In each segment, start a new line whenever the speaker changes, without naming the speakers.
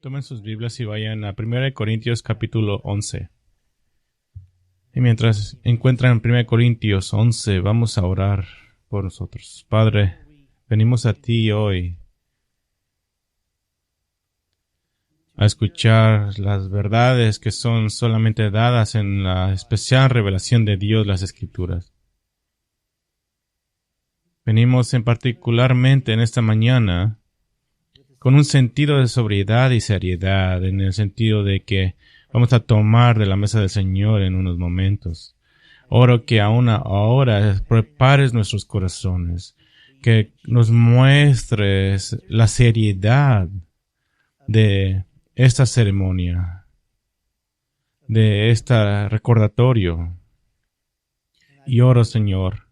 Tomen sus Biblias y vayan a 1 Corintios capítulo 11. Y mientras encuentran 1 Corintios 11, vamos a orar por nosotros. Padre, venimos a ti hoy a escuchar las verdades que son solamente dadas en la especial revelación de Dios, las Escrituras. Venimos particularmente en esta mañana con un sentido de sobriedad y seriedad, en el sentido de que vamos a tomar de la mesa del Señor en unos momentos. Oro que aún ahora prepares nuestros corazones, que nos muestres la seriedad de esta ceremonia, de este recordatorio. Y oro, Señor,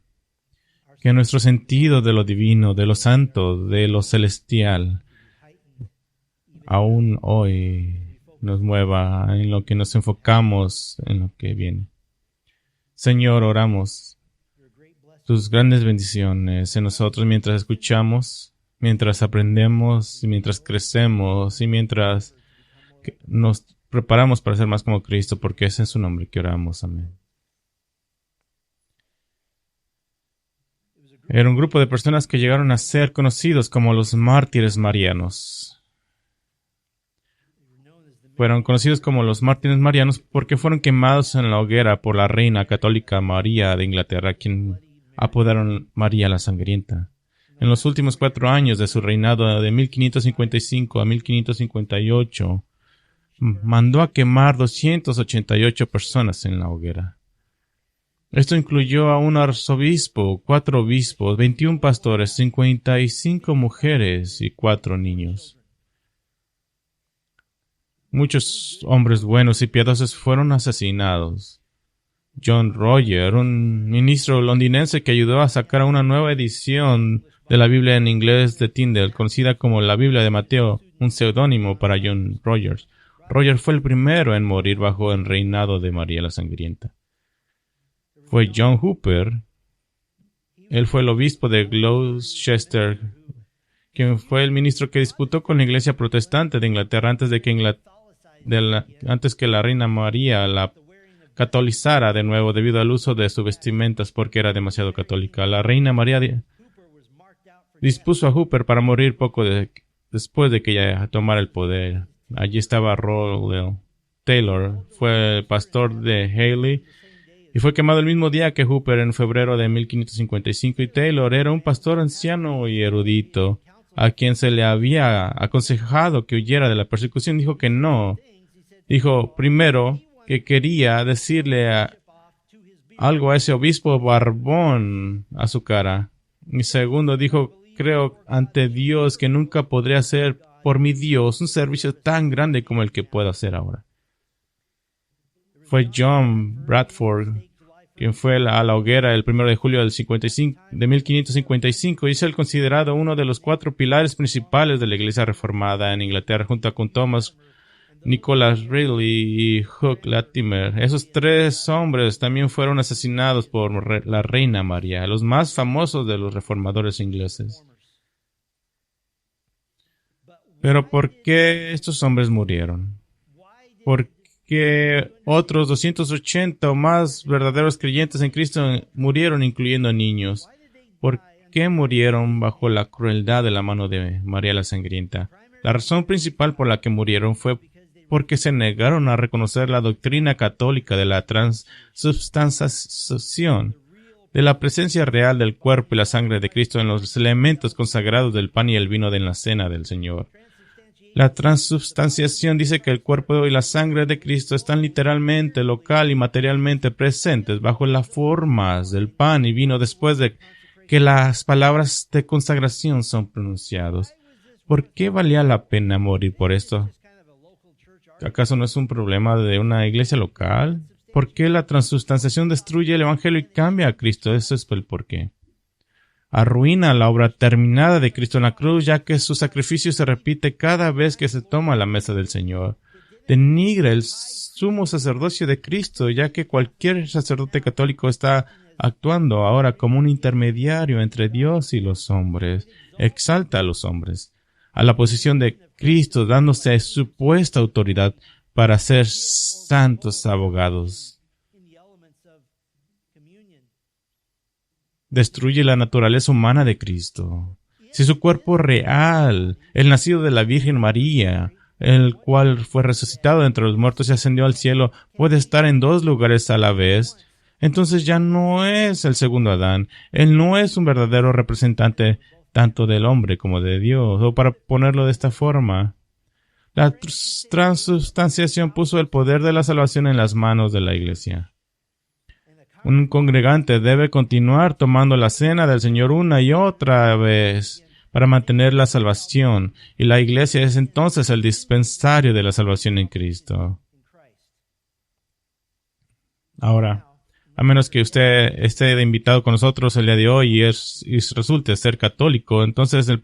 que nuestro sentido de lo divino, de lo santo, de lo celestial, aún hoy nos mueva en lo que nos enfocamos en lo que viene. Señor, oramos tus grandes bendiciones en nosotros mientras escuchamos, mientras aprendemos, y mientras crecemos y mientras nos preparamos para ser más como Cristo, porque ese es su nombre que oramos. Amén. Era un grupo de personas que llegaron a ser conocidos como los mártires marianos. Fueron conocidos como los mártires marianos porque fueron quemados en la hoguera por la reina católica María de Inglaterra, quien apodaron María la Sangrienta. En los últimos 4 años de su reinado, de 1555 a 1558, mandó a quemar 288 personas en la hoguera. Esto incluyó a un arzobispo, 4 obispos, 21 pastores, 55 mujeres y 4 niños. Muchos hombres buenos y piadosos fueron asesinados. John Roger, un ministro londinense que ayudó a sacar una nueva edición de la Biblia en inglés de Tyndale, conocida como la Biblia de Mateo, un seudónimo para John Rogers. Roger fue el primero en morir bajo el reinado de María la Sangrienta. Fue John Hooper. Él fue el obispo de Gloucester, quien fue el ministro que disputó con la iglesia protestante de Inglaterra antes que la reina María la catolizara de nuevo debido al uso de sus vestimentas porque era demasiado católica. La reina María dispuso a Hooper para morir poco después de que ella tomara el poder. Allí estaba Rowell Taylor, fue el pastor de Hayley y fue quemado el mismo día que Hooper en febrero de 1555, y Taylor era un pastor anciano y erudito a quien se le había aconsejado que huyera de la persecución. Dijo que no. Dijo primero que quería decirle algo a ese obispo barbón a su cara. Y segundo, dijo, creo ante Dios que nunca podré hacer por mi Dios un servicio tan grande como el que puedo hacer ahora. Fue John Bradford quien fue a la hoguera el 1 de julio de 1555, y es el considerado uno de los 4 pilares principales de la Iglesia Reformada en Inglaterra, junto con Thomas, Nicholas Ridley y Hugh Latimer. Esos 3 hombres también fueron asesinados por la reina María, los más famosos de los reformadores ingleses. Pero ¿por qué estos hombres murieron? ¿Por qué otros 280 o más verdaderos creyentes en Cristo murieron, incluyendo niños? ¿Por qué murieron bajo la crueldad de la mano de María la Sangrienta? La razón principal por la que murieron fue porque se negaron a reconocer la doctrina católica de la transubstanciación, de la presencia real del cuerpo y la sangre de Cristo en los elementos consagrados del pan y el vino de la cena del Señor. La transubstanciación dice que el cuerpo y la sangre de Cristo están literalmente, local y materialmente presentes bajo las formas del pan y vino después de que las palabras de consagración son pronunciadas. ¿Por qué valía la pena morir por esto? ¿Acaso no es un problema de una iglesia local? ¿Por qué la transubstanciación destruye el Evangelio y cambia a Cristo? Eso es el porqué. Arruina la obra terminada de Cristo en la cruz, ya que su sacrificio se repite cada vez que se toma la mesa del Señor. Denigra el sumo sacerdocio de Cristo, ya que cualquier sacerdote católico está actuando ahora como un intermediario entre Dios y los hombres. Exalta a los hombres a la posición de Cristo dándose supuesta autoridad para ser santos abogados. Destruye la naturaleza humana de Cristo. Si su cuerpo real, el nacido de la Virgen María, el cual fue resucitado entre los muertos y ascendió al cielo, puede estar en dos lugares a la vez, entonces ya no es el segundo Adán. Él no es un verdadero representante tanto del hombre como de Dios. O para ponerlo de esta forma, la transubstanciación puso el poder de la salvación en las manos de la Iglesia. Un congregante debe continuar tomando la cena del Señor una y otra vez para mantener la salvación, y la Iglesia es entonces el dispensario de la salvación en Cristo. Ahora, a menos que usted esté de invitado con nosotros el día de hoy y resulte ser católico, entonces es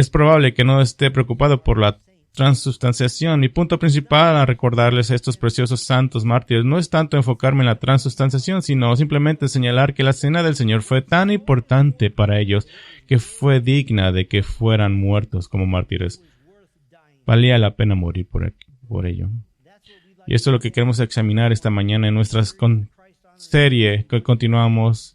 probable que no esté preocupado por la transubstanciación. Mi punto principal al recordarles a estos preciosos santos mártires no es tanto enfocarme en la transubstanciación, sino simplemente señalar que la cena del Señor fue tan importante para ellos que fue digna de que fueran muertos como mártires. Valía la pena morir por ello. Y esto es lo que queremos examinar esta mañana en nuestra serie que continuamos.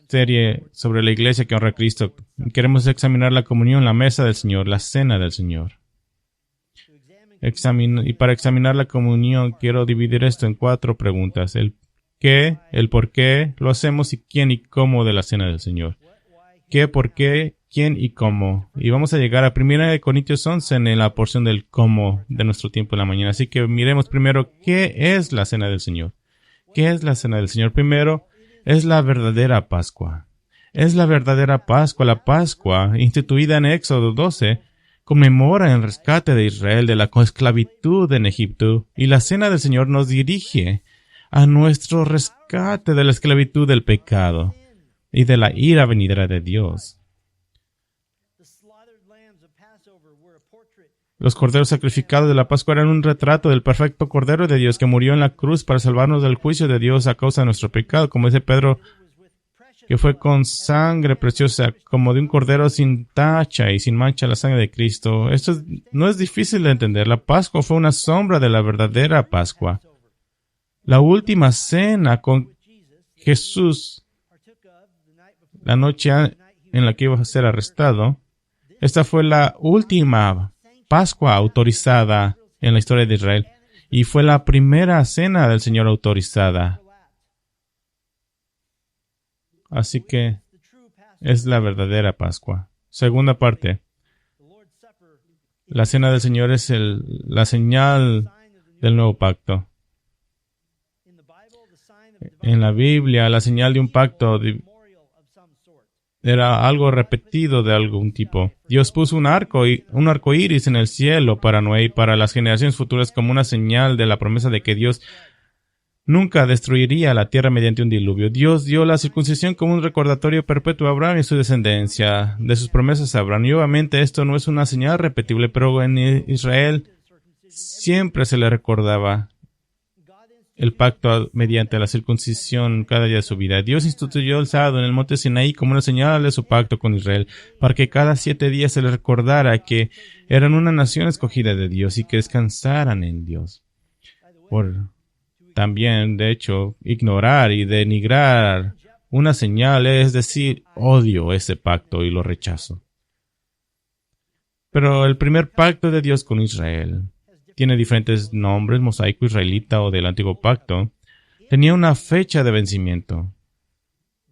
Serie sobre la iglesia que honra a Cristo. Queremos examinar la comunión, la mesa del Señor, la cena del Señor. Y para examinar la comunión quiero dividir esto en 4 preguntas. El qué, el por qué lo hacemos y quién y cómo de la cena del Señor. ¿Qué, por qué, quién y cómo? Y vamos a llegar a 1 Corintios 11 en la porción del cómo de nuestro tiempo en la mañana. Así que miremos primero qué es la cena del Señor. ¿Qué es la cena del Señor? Primero, es la verdadera Pascua. Es la verdadera Pascua. La Pascua, instituida en Éxodo 12, conmemora el rescate de Israel de la esclavitud en Egipto, y la cena del Señor nos dirige a nuestro rescate de la esclavitud del pecado y de la ira venidera de Dios. Los corderos sacrificados de la Pascua eran un retrato del perfecto Cordero de Dios que murió en la cruz para salvarnos del juicio de Dios a causa de nuestro pecado, como dice Pedro, que fue con sangre preciosa, como de un cordero sin tacha y sin mancha la sangre de Cristo. Esto no es difícil de entender. La Pascua fue una sombra de la verdadera Pascua. La última cena con Jesús, la noche en la que iba a ser arrestado, esta fue la última Pascua autorizada en la historia de Israel, y fue la primera cena del Señor autorizada. Así que es la verdadera Pascua. Segunda parte. La cena del Señor es la señal del nuevo pacto. En la Biblia, la señal de un pacto era algo repetido de algún tipo. Dios puso un arco iris en el cielo para Noé y para las generaciones futuras como una señal de la promesa de que Dios nunca destruiría la tierra mediante un diluvio. Dios dio la circuncisión como un recordatorio perpetuo a Abraham y su descendencia de sus promesas a Abraham. Y obviamente esto no es una señal repetible, pero en Israel siempre se le recordaba el pacto mediante la circuncisión cada día de su vida. Dios instituyó el sábado en el monte Sinaí como una señal de su pacto con Israel, para que cada 7 días se les recordara que eran una nación escogida de Dios y que descansaran en Dios. También, de hecho, ignorar y denigrar una señal es decir, odio ese pacto y lo rechazo. Pero el primer pacto de Dios con Israel tiene diferentes nombres, mosaico israelita o del antiguo pacto. Tenía una fecha de vencimiento.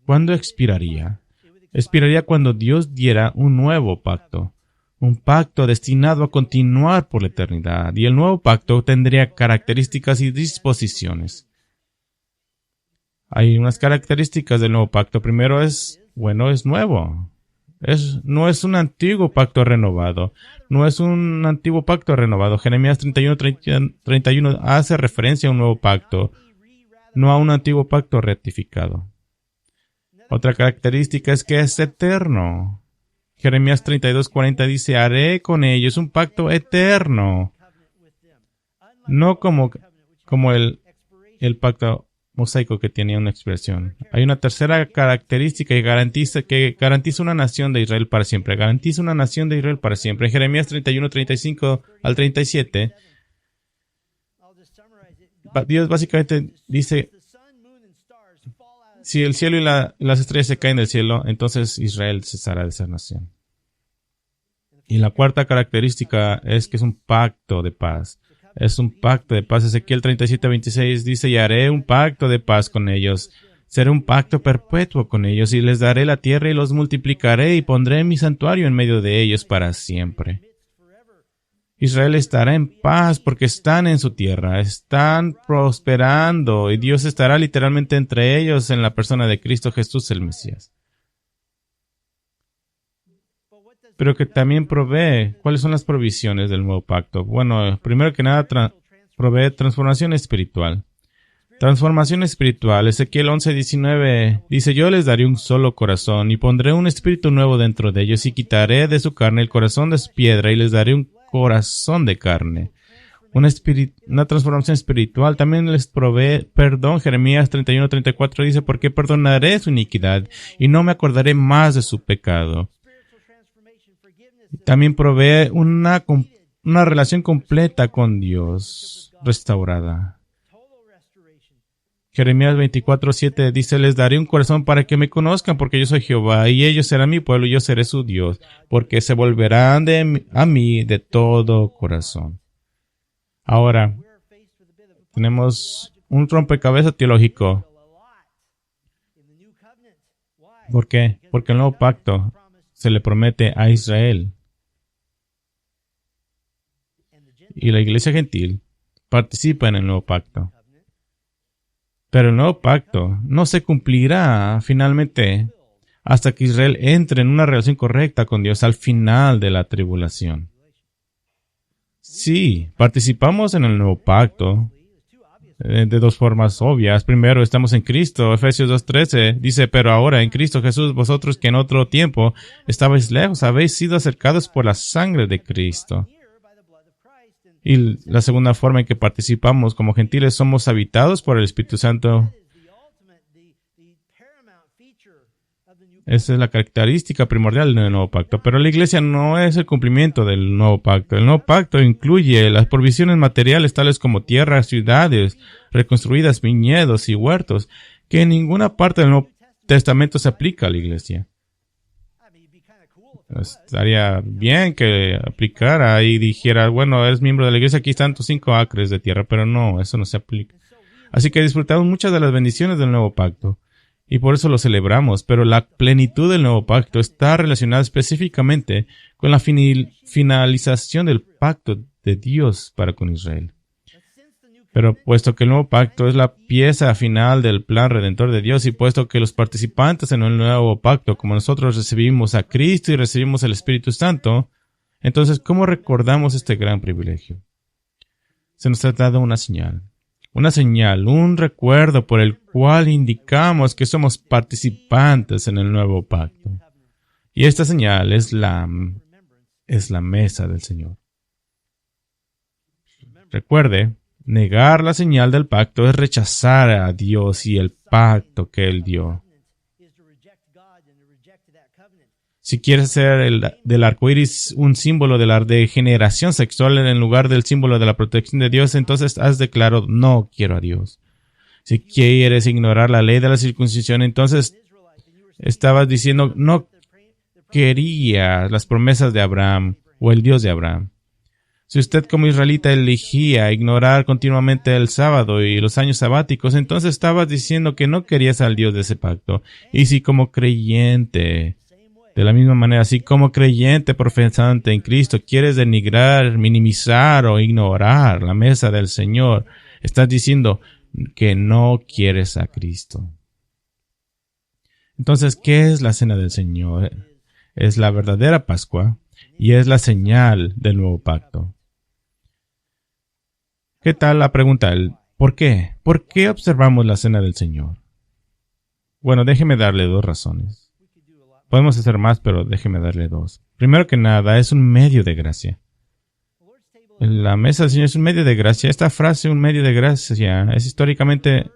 ¿Cuándo expiraría? Expiraría cuando Dios diera un nuevo pacto. Un pacto destinado a continuar por la eternidad. Y el nuevo pacto tendría características y disposiciones. Hay unas características del nuevo pacto. Primero es nuevo. No es un antiguo pacto renovado. No es un antiguo pacto renovado. Jeremías 31 hace referencia a un nuevo pacto, no a un antiguo pacto rectificado. Otra característica es que es eterno. Jeremías 32:40 dice, haré con ellos un pacto eterno. No como el pacto mosaico que tenía una expresión. Hay una tercera característica que garantiza una nación de Israel para siempre. Garantiza una nación de Israel para siempre. En Jeremías 31, 35 al 37, Dios básicamente dice, si el cielo y las estrellas se caen del cielo, entonces Israel cesará de ser nación. Y la cuarta característica es que es un pacto de paz. Es un pacto de paz. Ezequiel 37:26 dice, y haré un pacto de paz con ellos. Seré un pacto perpetuo con ellos, y les daré la tierra y los multiplicaré, y pondré mi santuario en medio de ellos para siempre. Israel estará en paz porque están en su tierra, están prosperando, y Dios estará literalmente entre ellos en la persona de Cristo Jesús el Mesías. Pero que también provee. ¿Cuáles son las provisiones del nuevo pacto? Bueno, primero que nada, provee transformación espiritual. Transformación espiritual. Ezequiel 11:19 dice, yo les daré un solo corazón y pondré un espíritu nuevo dentro de ellos y quitaré de su carne el corazón de su piedra y les daré un corazón de carne. Una transformación espiritual. También les provee perdón. Jeremías 31:34 dice, porque perdonaré su iniquidad y no me acordaré más de su pecado. También provee una relación completa con Dios, restaurada. Jeremías 24:7 dice, les daré un corazón para que me conozcan, porque yo soy Jehová, y ellos serán mi pueblo, y yo seré su Dios, porque se volverán a mí de todo corazón. Ahora, tenemos un rompecabezas teológico. ¿Por qué? Porque el nuevo pacto se le promete a Israel. Y la iglesia gentil participa en el nuevo pacto. Pero el nuevo pacto no se cumplirá finalmente hasta que Israel entre en una relación correcta con Dios al final de la tribulación. Sí, participamos en el nuevo pacto de dos formas obvias. Primero, estamos en Cristo. Efesios 2:13 dice, pero ahora en Cristo Jesús, vosotros que en otro tiempo estabais lejos, habéis sido acercados por la sangre de Cristo. Y la segunda forma en que participamos como gentiles, somos habitados por el Espíritu Santo. Esa es la característica primordial del nuevo pacto. Pero la iglesia no es el cumplimiento del nuevo pacto. El nuevo pacto incluye las provisiones materiales tales como tierras, ciudades reconstruidas, viñedos y huertos, que en ninguna parte del Nuevo Testamento se aplica a la iglesia. Estaría bien que aplicara y dijera, bueno, eres miembro de la iglesia, aquí están tus 5 acres de tierra, pero no, eso no se aplica. Así que disfrutamos muchas de las bendiciones del nuevo pacto, y por eso lo celebramos, pero la plenitud del nuevo pacto está relacionada específicamente con la finalización del pacto de Dios para con Israel. Pero puesto que el nuevo pacto es la pieza final del plan redentor de Dios y puesto que los participantes en el nuevo pacto, como nosotros recibimos a Cristo y recibimos el Espíritu Santo, entonces, ¿cómo recordamos este gran privilegio? Se nos ha dado una señal, un recuerdo por el cual indicamos que somos participantes en el nuevo pacto. Y esta señal es la mesa del Señor. Recuerde, negar la señal del pacto es rechazar a Dios y el pacto que Él dio. Si quieres hacer del arco iris un símbolo de la degeneración sexual en lugar del símbolo de la protección de Dios, entonces has declarado, no quiero a Dios. Si quieres ignorar la ley de la circuncisión, entonces estabas diciendo, no quería las promesas de Abraham o el Dios de Abraham. Si usted como israelita elegía ignorar continuamente el sábado y los años sabáticos, entonces estabas diciendo que no querías al Dios de ese pacto. Y si como creyente, de la misma manera, si como creyente profesante en Cristo quieres denigrar, minimizar o ignorar la mesa del Señor, estás diciendo que no quieres a Cristo. Entonces, ¿qué es la cena del Señor? Es la verdadera Pascua y es la señal del nuevo pacto. ¿Qué tal la pregunta? ¿Por qué? ¿Por qué observamos la cena del Señor? Bueno, déjeme darle 2 razones. Podemos hacer más, pero déjeme darle 2. Primero que nada, es un medio de gracia. La mesa del Señor es un medio de gracia. Esta frase, un medio de gracia, es históricamente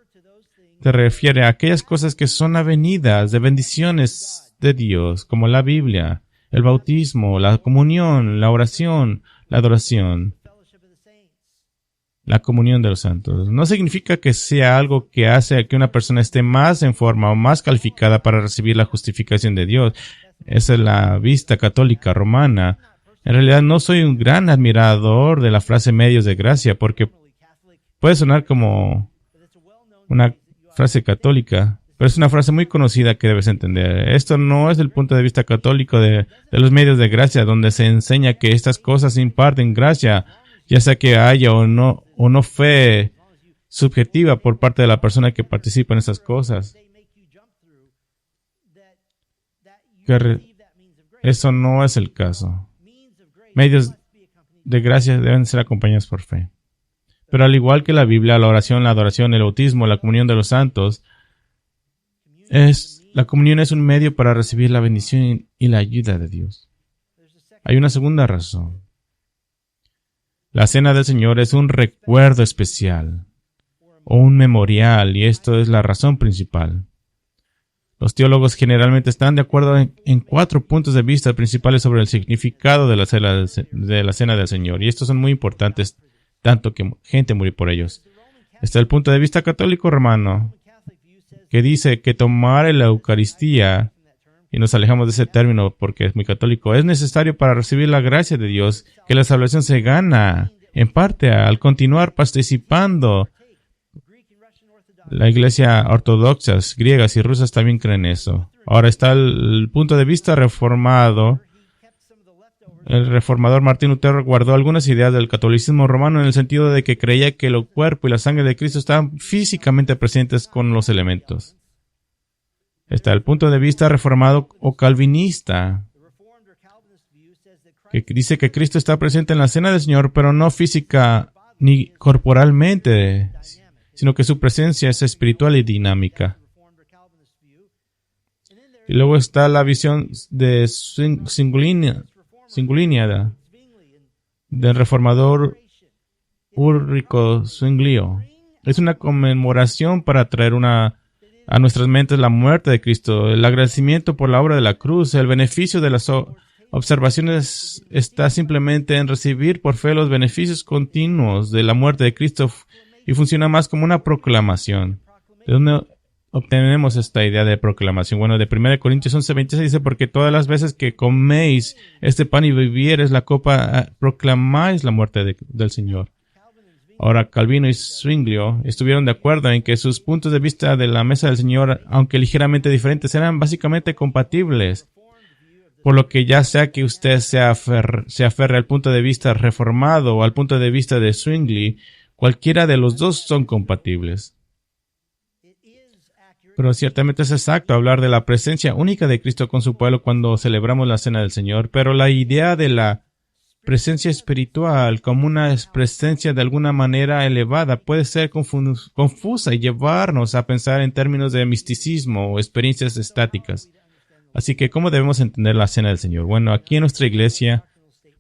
se refiere a aquellas cosas que son avenidas de bendiciones de Dios, como la Biblia, el bautismo, la comunión, la oración, la adoración, la comunión de los santos. No significa que sea algo que hace que una persona esté más en forma o más calificada para recibir la justificación de Dios. Esa es la vista católica romana. En realidad no soy un gran admirador de la frase medios de gracia, porque puede sonar como una frase católica, pero es una frase muy conocida que debes entender. Esto no es el punto de vista católico de los medios de gracia, donde se enseña que estas cosas imparten gracia, ya sea que haya o no fe subjetiva por parte de la persona que participa en esas cosas. Eso no es el caso. Medios de gracia deben ser acompañados por fe. Pero al igual que la Biblia, la oración, la adoración, el bautismo, la comunión de los santos, la comunión es un medio para recibir la bendición y la ayuda de Dios. Hay una segunda razón. La cena del Señor es un recuerdo especial o un memorial, y esto es la razón principal. Los teólogos generalmente están de acuerdo en 4 puntos de vista principales sobre el significado de la cena del Señor, y estos son muy importantes, tanto que gente murió por ellos. Está el punto de vista católico romano, que dice que tomar la Eucaristía, y nos alejamos de ese término porque es muy católico, es necesario para recibir la gracia de Dios, que la salvación se gana en parte al continuar participando. La iglesia ortodoxas, griegas y rusas también creen eso. Ahora está el punto de vista reformado. El reformador Martín Lutero guardó algunas ideas del catolicismo romano en el sentido de que creía que el cuerpo y la sangre de Cristo estaban físicamente presentes con los elementos. Está el punto de vista reformado o calvinista, que dice que Cristo está presente en la cena del Señor, pero no física ni corporalmente, sino que su presencia es espiritual y dinámica. Y luego está la visión de Zwinglio, del reformador Ulrico Zwinglio. Es una conmemoración para traer a nuestras mentes la muerte de Cristo, el agradecimiento por la obra de la cruz. El beneficio de las observaciones está simplemente en recibir por fe los beneficios continuos de la muerte de Cristo, y funciona más como una proclamación. ¿De dónde obtenemos esta idea de proclamación? Bueno, de 1 Corintios 11:26 dice: porque todas las veces que coméis este pan y bebieres la copa, proclamáis la muerte del Señor. Ahora, Calvino y Zwinglio estuvieron de acuerdo en que sus puntos de vista de la mesa del Señor, aunque ligeramente diferentes, eran básicamente compatibles. Por lo que ya sea que usted se aferre al punto de vista reformado o al punto de vista de Zwinglio, cualquiera de los dos son compatibles. Pero ciertamente es exacto hablar de la presencia única de Cristo con su pueblo cuando celebramos la cena del Señor, pero la idea de la presencia espiritual como una presencia de alguna manera elevada puede ser confusa y llevarnos a pensar en términos de misticismo o experiencias estáticas. Así que, ¿cómo debemos entender la cena del Señor? Bueno, aquí en nuestra iglesia,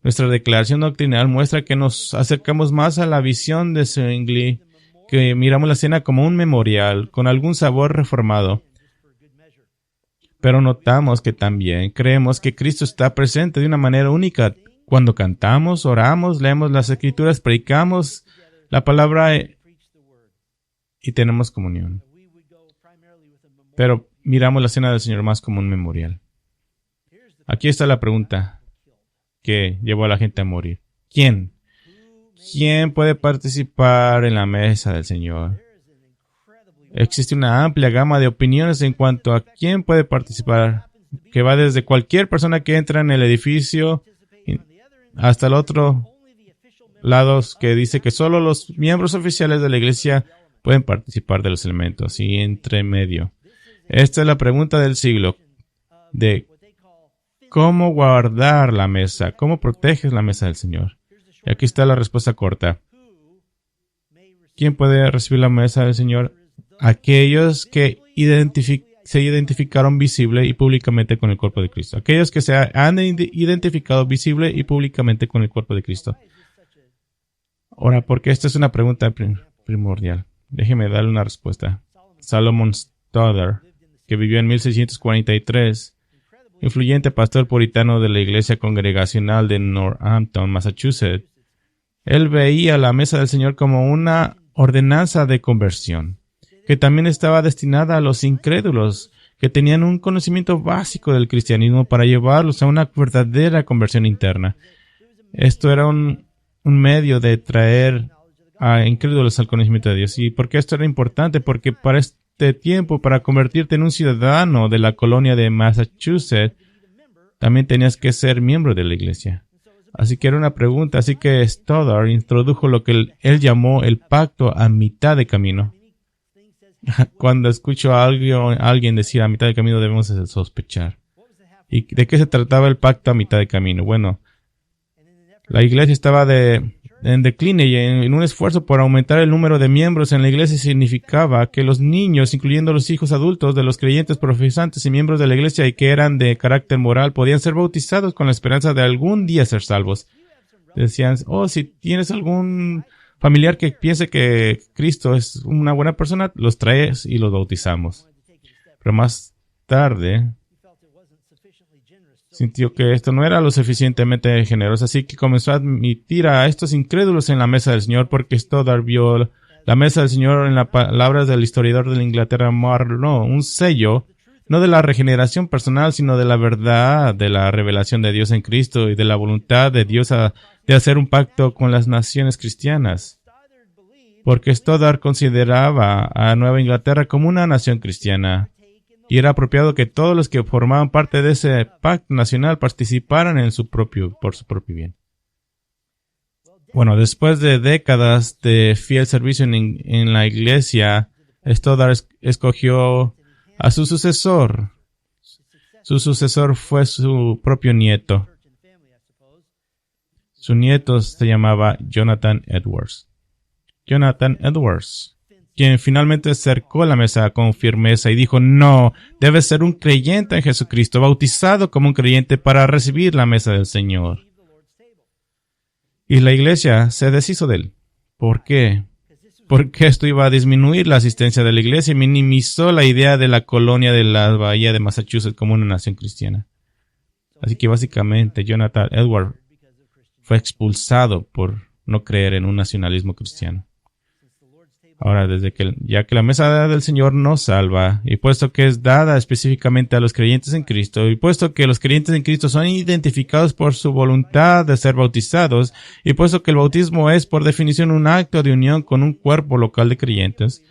nuestra declaración doctrinal muestra que nos acercamos más a la visión de Zwingli, que miramos la cena como un memorial con algún sabor reformado. Pero notamos que también creemos que Cristo está presente de una manera única cuando cantamos, oramos, leemos las Escrituras, predicamos la palabra y tenemos comunión. Pero miramos la cena del Señor más como un memorial. Aquí está la pregunta que llevó a la gente a morir. ¿Quién? ¿Quién puede participar en la mesa del Señor? Existe una amplia gama de opiniones en cuanto a quién puede participar, que va desde cualquier persona que entra en el edificio hasta el otro lado, que dice que solo los miembros oficiales de la iglesia pueden participar de los elementos, y entre medio. Esta es la pregunta del siglo, de cómo guardar la mesa, cómo proteges la mesa del Señor. Y aquí está la respuesta corta. ¿Quién puede recibir la mesa del Señor? Aquellos que se identificaron visible y públicamente con el cuerpo de Cristo. Aquellos que se han identificado visible y públicamente con el cuerpo de Cristo. Ahora, porque esta es una pregunta primordial. Déjeme darle una respuesta. Salomon Stoddard, que vivió en 1643, influyente pastor puritano de la Iglesia Congregacional de Northampton, Massachusetts. Él veía la mesa del Señor como una ordenanza de conversión, que también estaba destinada a los incrédulos que tenían un conocimiento básico del cristianismo para llevarlos a una verdadera conversión interna. Esto era un medio de traer a incrédulos al conocimiento de Dios. ¿Y por qué esto era importante? Porque para este tiempo, para convertirte en un ciudadano de la colonia de Massachusetts, también tenías que ser miembro de la iglesia. Así que era una pregunta. Así que Stoddard introdujo lo que él llamó el pacto a mitad de camino. Cuando escucho a alguien decir a mitad de camino, debemos sospechar. ¿Y de qué se trataba el pacto a mitad de camino? Bueno, la iglesia estaba en decline y en un esfuerzo por aumentar el número de miembros en la iglesia significaba que los niños, incluyendo los hijos adultos de los creyentes profesantes y miembros de la iglesia y que eran de carácter moral, podían ser bautizados con la esperanza de algún día ser salvos. Decían, si tienes algún familiar que piense que Cristo es una buena persona, los traes y los bautizamos. Pero más tarde sintió que esto no era lo suficientemente generoso, así que comenzó a admitir a estos incrédulos en la mesa del Señor, porque Stoddard vio la mesa del Señor en las palabras del historiador de la Inglaterra Marlowe, un sello, no de la regeneración personal, sino de la verdad, de la revelación de Dios en Cristo y de la voluntad de Dios de hacer un pacto con las naciones cristianas. Porque Stoddard consideraba a Nueva Inglaterra como una nación cristiana. Y era apropiado que todos los que formaban parte de ese pacto nacional participaran por su propio bien. Bueno, después de décadas de fiel servicio en la iglesia, Stoddard escogió a su sucesor. Su sucesor fue su propio nieto. Su nieto se llamaba Jonathan Edwards. Jonathan Edwards, quien finalmente acercó la mesa con firmeza y dijo, no, debes ser un creyente en Jesucristo, bautizado como un creyente para recibir la mesa del Señor. Y la iglesia se deshizo de él. ¿Por qué? Porque esto iba a disminuir la asistencia de la iglesia y minimizó la idea de la colonia de la bahía de Massachusetts como una nación cristiana. Así que básicamente Jonathan Edwards fue expulsado por no creer en un nacionalismo cristiano. Ahora, ya que la mesa del Señor nos salva, y puesto que es dada específicamente a los creyentes en Cristo, y puesto que los creyentes en Cristo son identificados por su voluntad de ser bautizados, y puesto que el bautismo es por definición un acto de unión con un cuerpo local de creyentes,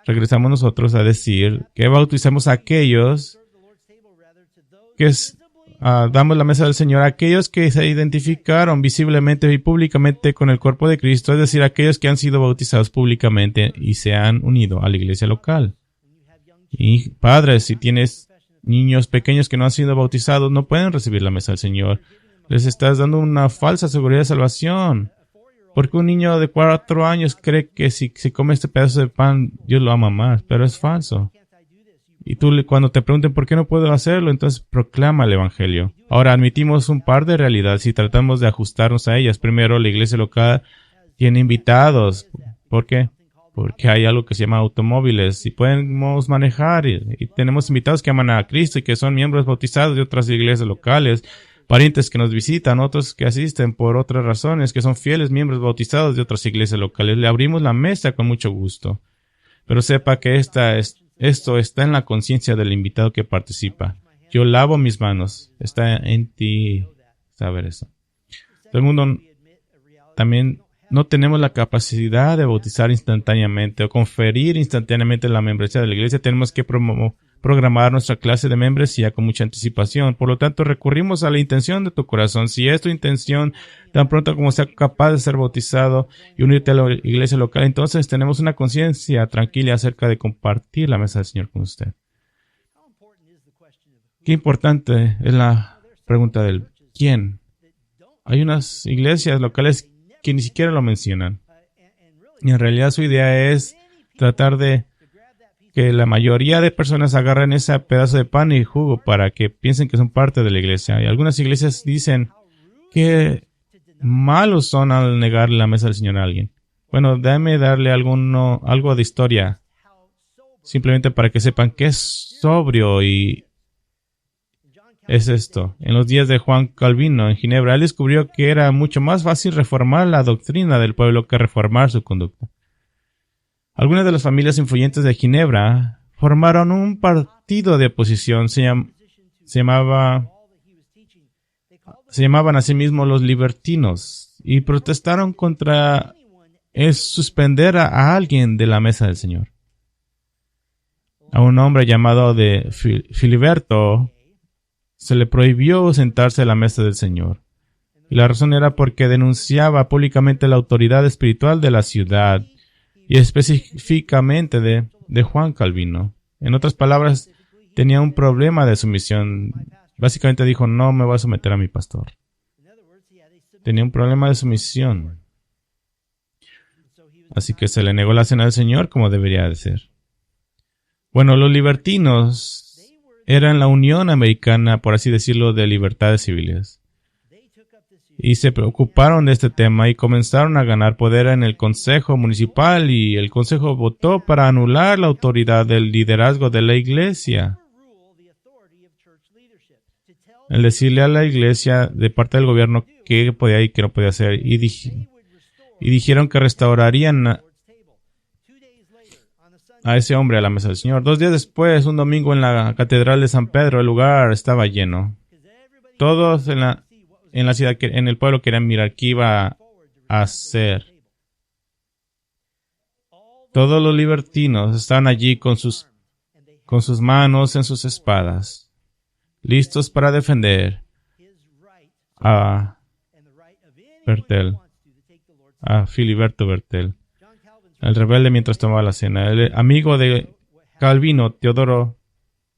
regresamos nosotros a decir que bautizamos a aquellos que damos la mesa del Señor a aquellos que se identificaron visiblemente y públicamente con el cuerpo de Cristo, es decir, aquellos que han sido bautizados públicamente y se han unido a la iglesia local. Y padres, si tienes niños pequeños que no han sido bautizados, no pueden recibir la mesa del Señor. Les estás dando una falsa seguridad de salvación. Porque un niño de 4 años cree que si come este pedazo de pan, Dios lo ama más, pero es falso. Y tú, cuando te pregunten por qué no puedo hacerlo, entonces proclama el Evangelio. Ahora, admitimos un par de realidades y tratamos de ajustarnos a ellas. Primero, la iglesia local tiene invitados. ¿Por qué? Porque hay algo que se llama automóviles y podemos manejar. Y tenemos invitados que aman a Cristo y que son miembros bautizados de otras iglesias locales. Parientes que nos visitan, otros que asisten por otras razones, que son fieles miembros bautizados de otras iglesias locales. Le abrimos la mesa con mucho gusto. Pero sepa que esto está en la conciencia del invitado que participa. Yo lavo mis manos. Está en ti saber eso. Todo el mundo también no tenemos la capacidad de bautizar instantáneamente o conferir instantáneamente la membresía de la iglesia. Tenemos que programar nuestra clase de membresía con mucha anticipación. Por lo tanto, recurrimos a la intención de tu corazón. Si es tu intención, tan pronto como sea capaz de ser bautizado y unirte a la iglesia local, entonces tenemos una conciencia tranquila acerca de compartir la mesa del Señor con usted. Qué importante es la pregunta del ¿quién? Hay unas iglesias locales que ni siquiera lo mencionan. Y en realidad su idea es tratar de que la mayoría de personas agarren ese pedazo de pan y jugo para que piensen que son parte de la iglesia. Y algunas iglesias dicen que malos son al negarle la mesa del Señor a alguien. Bueno, déjame darle algo de historia simplemente para que sepan que es sobrio y es esto. En los días de Juan Calvino en Ginebra, él descubrió que era mucho más fácil reformar la doctrina del pueblo que reformar su conducta. Algunas de las familias influyentes de Ginebra formaron un partido de oposición. Se llamaban a sí mismos los libertinos y protestaron contra el suspender a alguien de la mesa del Señor. A un hombre llamado de Filiberto se le prohibió sentarse a la mesa del Señor. Y la razón era porque denunciaba públicamente la autoridad espiritual de la ciudad y específicamente de Juan Calvino. En otras palabras, tenía un problema de sumisión. Básicamente dijo, no me voy a someter a mi pastor. Tenía un problema de sumisión. Así que se le negó la cena del Señor como debería de ser. Bueno, los libertinos eran la Unión Americana, por así decirlo, de libertades civiles. Y se preocuparon de este tema y comenzaron a ganar poder en el Consejo Municipal, y el Consejo votó para anular la autoridad del liderazgo de la Iglesia. El decirle a la Iglesia de parte del gobierno qué podía y qué no podía hacer. Y dijeron que restaurarían a ese hombre a la mesa del Señor. 2 días después, un domingo en la Catedral de San Pedro, el lugar estaba lleno. Todos en la ciudad, en el pueblo, querían mirar qué iba a hacer. Todos los libertinos estaban allí con sus manos en sus espadas, listos para defender a Bertel, a Filiberto Bertel, el rebelde, mientras tomaba la cena. El amigo de Calvino, Teodoro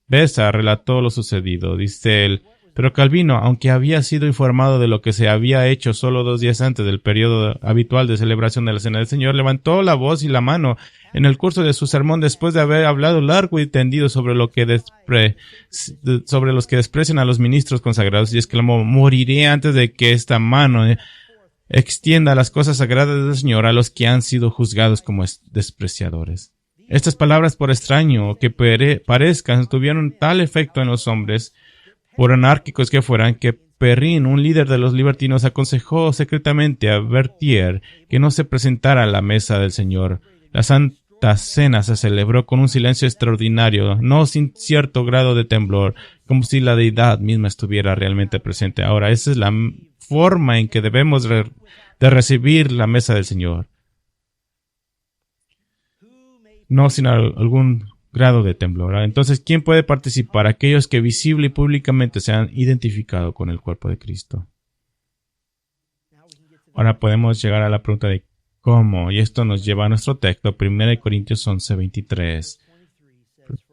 Beza, relató lo sucedido. Dice él: pero Calvino, aunque había sido informado de lo que se había hecho solo 2 días antes del periodo habitual de celebración de la Cena del Señor, levantó la voz y la mano en el curso de su sermón después de haber hablado largo y tendido sobre los que desprecian a los ministros consagrados, y exclamó: moriré antes de que esta mano extienda las cosas sagradas del Señor a los que han sido juzgados como despreciadores. Estas palabras, por extraño que parezcan, tuvieron tal efecto en los hombres, por anárquicos que fueran, que Perrin, un líder de los libertinos, aconsejó secretamente a Berthier que no se presentara a la mesa del Señor. La Santa Cena se celebró con un silencio extraordinario, no sin cierto grado de temblor, como si la deidad misma estuviera realmente presente. Ahora, esa es la forma en que debemos de recibir la mesa del Señor. No sin algún grado de temblor. Entonces, ¿quién puede participar? Aquellos que visible y públicamente se han identificado con el cuerpo de Cristo. Ahora podemos llegar a la pregunta de cómo, y esto nos lleva a nuestro texto, 1 Corintios 11:23.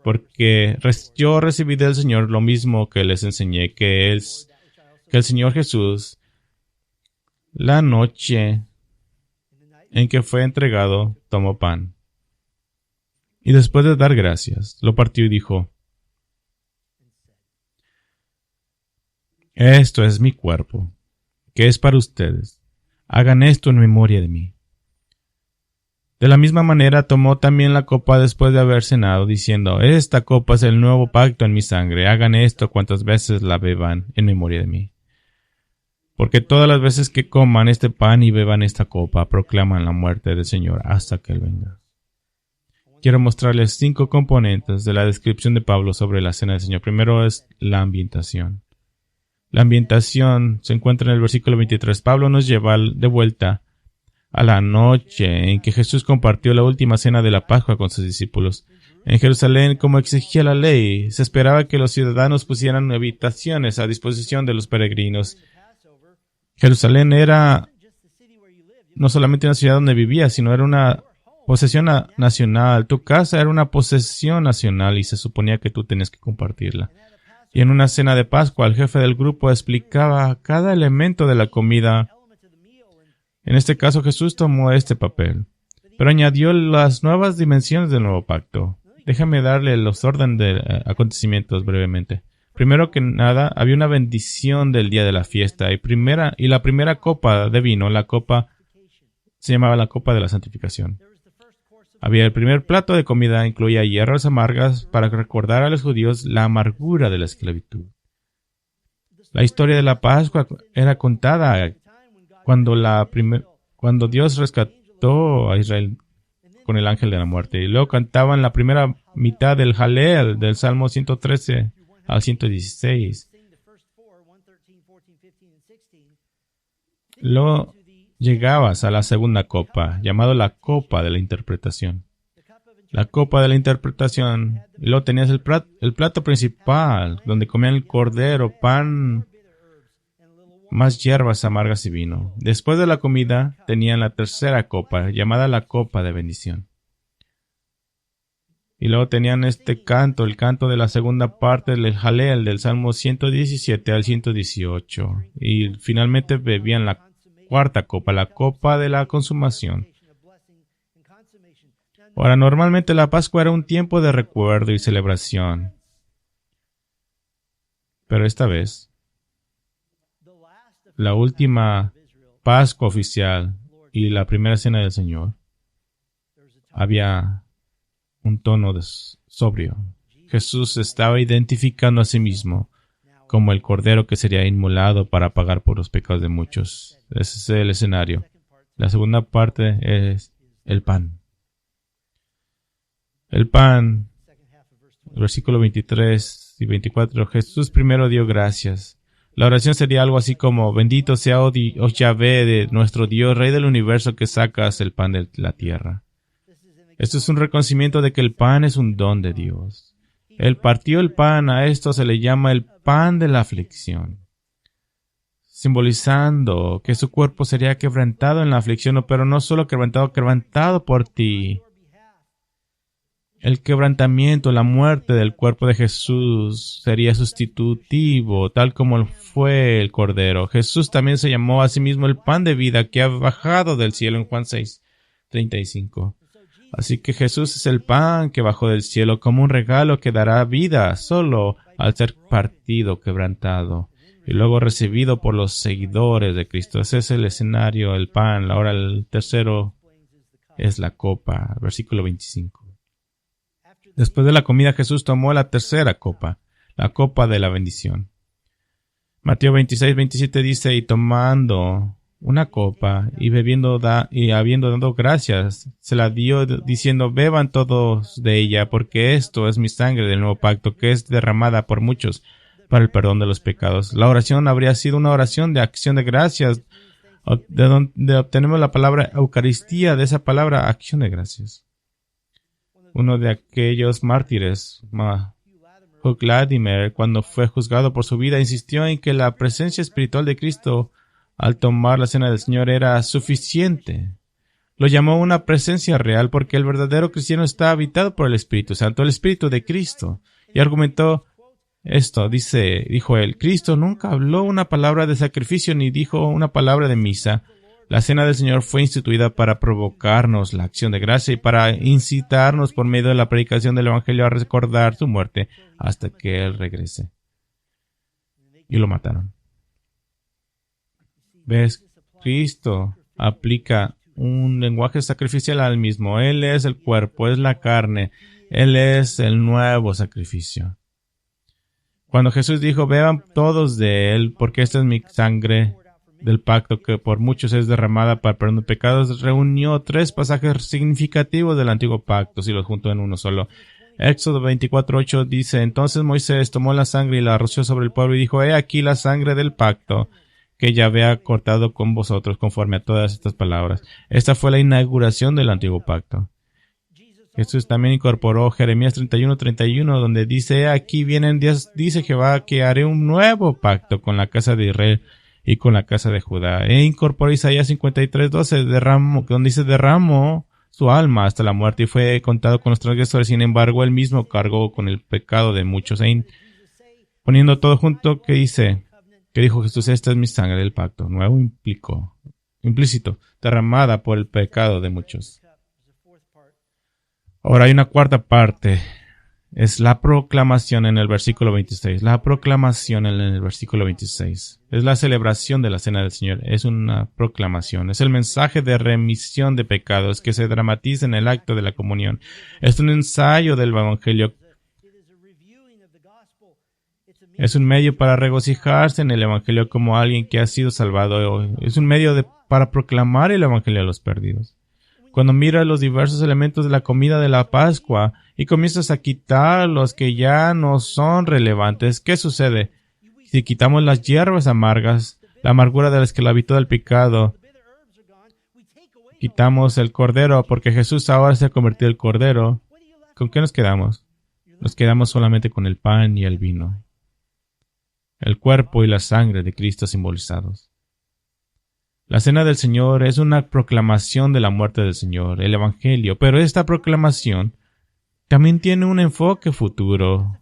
Porque yo recibí del Señor lo mismo que les enseñé, que el Señor Jesús, la noche en que fue entregado, tomó pan. Y después de dar gracias, lo partió y dijo: esto es mi cuerpo, que es para ustedes. Hagan esto en memoria de mí. De la misma manera tomó también la copa después de haber cenado, diciendo: esta copa es el nuevo pacto en mi sangre. Hagan esto cuantas veces la beban en memoria de mí. Porque todas las veces que coman este pan y beban esta copa, proclaman la muerte del Señor hasta que Él venga. Quiero mostrarles 5 componentes de la descripción de Pablo sobre la cena del Señor. Primero es la ambientación. La ambientación se encuentra en el versículo 23. Pablo nos lleva de vuelta a la noche en que Jesús compartió la última cena de la Pascua con sus discípulos. En Jerusalén, como exigía la ley, se esperaba que los ciudadanos pusieran habitaciones a disposición de los peregrinos. Jerusalén era no solamente una ciudad donde vivías, sino era una posesión nacional. Tu casa era una posesión nacional y se suponía que tú tenías que compartirla. Y en una cena de Pascua, el jefe del grupo explicaba cada elemento de la comida. En este caso, Jesús tomó este papel, pero añadió las nuevas dimensiones del nuevo pacto. Déjame darle los órdenes de acontecimientos brevemente. Primero que nada, había una bendición del día de la fiesta, y la primera copa de vino, la copa se llamaba la copa de la santificación. El primer plato de comida incluía hierbas amargas para recordar a los judíos la amargura de la esclavitud. La historia de la Pascua era contada cuando Dios rescató a Israel con el ángel de la muerte. Y luego cantaban la primera mitad del Halel, del Salmo 113 al 116. Luego llegabas a la segunda copa, llamado la copa de la interpretación. La copa de la interpretación. Y luego tenías el plato principal, donde comían el cordero, pan, más hierbas amargas y vino. Después de la comida, tenían la tercera copa, llamada la copa de bendición. Y luego tenían este canto, el canto de la segunda parte del Halel, del Salmo 117 al 118. Y finalmente bebían la cuarta copa, la copa de la consumación. Ahora, normalmente la Pascua era un tiempo de recuerdo y celebración. Pero esta vez, la última Pascua oficial y la primera cena del Señor, había un tono sobrio. Jesús estaba identificando a sí mismo como el cordero que sería inmolado para pagar por los pecados de muchos. Ese es el escenario. La segunda parte es el pan. El pan, versículo 23 y 24, Jesús primero dio gracias. La oración sería algo así como: bendito sea, oh Yahvé, de nuestro Dios, Rey del universo, que sacas el pan de la tierra. Esto es un reconocimiento de que el pan es un don de Dios. Él partió el pan, a esto se le llama el pan de la aflicción, simbolizando que su cuerpo sería quebrantado en la aflicción, pero no solo quebrantado por ti. El quebrantamiento, la muerte del cuerpo de Jesús sería sustitutivo, tal como fue el Cordero. Jesús también se llamó a sí mismo el pan de vida que ha bajado del cielo en Juan 6:35. Así que Jesús es el pan que bajó del cielo como un regalo que dará vida solo al ser partido, quebrantado y luego recibido por los seguidores de Cristo. Ese es el escenario, el pan. Ahora el tercero es la copa, versículo 25. Después de la comida, Jesús tomó la tercera copa, la copa de la bendición. Mateo 26:27 dice: y tomando una copa y habiendo dado gracias, se la dio diciendo: beban todos de ella, porque esto es mi sangre del nuevo pacto, que es derramada por muchos para el perdón de los pecados. La oración habría sido una oración de acción de gracias, de donde obtenemos la palabra Eucaristía, de esa palabra acción de gracias. Uno de aquellos mártires, Hugh Latimer, cuando fue juzgado por su vida, insistió en que la presencia espiritual de Cristo al tomar la cena del Señor era suficiente. Lo llamó una presencia real porque el verdadero cristiano está habitado por el Espíritu Santo, el Espíritu de Cristo. Y argumentó esto, dijo él: Cristo nunca habló una palabra de sacrificio ni dijo una palabra de misa. La cena del Señor fue instituida para provocarnos la acción de gracia y para incitarnos por medio de la predicación del Evangelio a recordar su muerte hasta que Él regrese. Y lo mataron. ¿Ves? Cristo aplica un lenguaje sacrificial al mismo. Él es el cuerpo, es la carne. Él es el nuevo sacrificio. Cuando Jesús dijo: beban todos de Él, porque esta es mi sangre del pacto que por muchos es derramada para perdón de pecados, reunió tres pasajes significativos del antiguo pacto, si los juntó en uno solo. Éxodo 24:8 dice: entonces Moisés tomó la sangre y la roció sobre el pueblo y dijo: he aquí la sangre del pacto que Yahvé ha cortado con vosotros, conforme a todas estas palabras. Esta fue la inauguración del antiguo pacto. Jesús también incorporó Jeremías 31:31, donde dice: he aquí vienen días, dice Jehová, que haré un nuevo pacto con la casa de Israel y con la casa de Judá. E incorporó Isaías 53:12, donde dice: derramó su alma hasta la muerte y fue contado con los transgresores. Sin embargo, él mismo cargó con el pecado de muchos. Poniendo todo junto, ¿qué dijo Jesús? Esta es mi sangre del pacto. Nuevo implícito, derramada por el pecado de muchos. Ahora hay una cuarta parte. Es la proclamación en el versículo 26. La proclamación en el versículo 26. Es la celebración de la Cena del Señor. Es una proclamación. Es el mensaje de remisión de pecados que se dramatiza en el acto de la comunión. Es un ensayo del Evangelio. Es un medio para regocijarse en el Evangelio como alguien que ha sido salvado. Es un medio para proclamar el Evangelio a los perdidos. Cuando miras los diversos elementos de la comida de la Pascua y comienzas a quitar los que ya no son relevantes, ¿qué sucede? Si quitamos las hierbas amargas, la amargura de la esclavitud del pecado, quitamos el cordero, porque Jesús ahora se ha convertido en el cordero, ¿con qué nos quedamos? Nos quedamos solamente con el pan y el vino. El cuerpo y la sangre de Cristo simbolizados. La Cena del Señor es una proclamación de la muerte del Señor, el Evangelio, pero esta proclamación también tiene un enfoque futuro.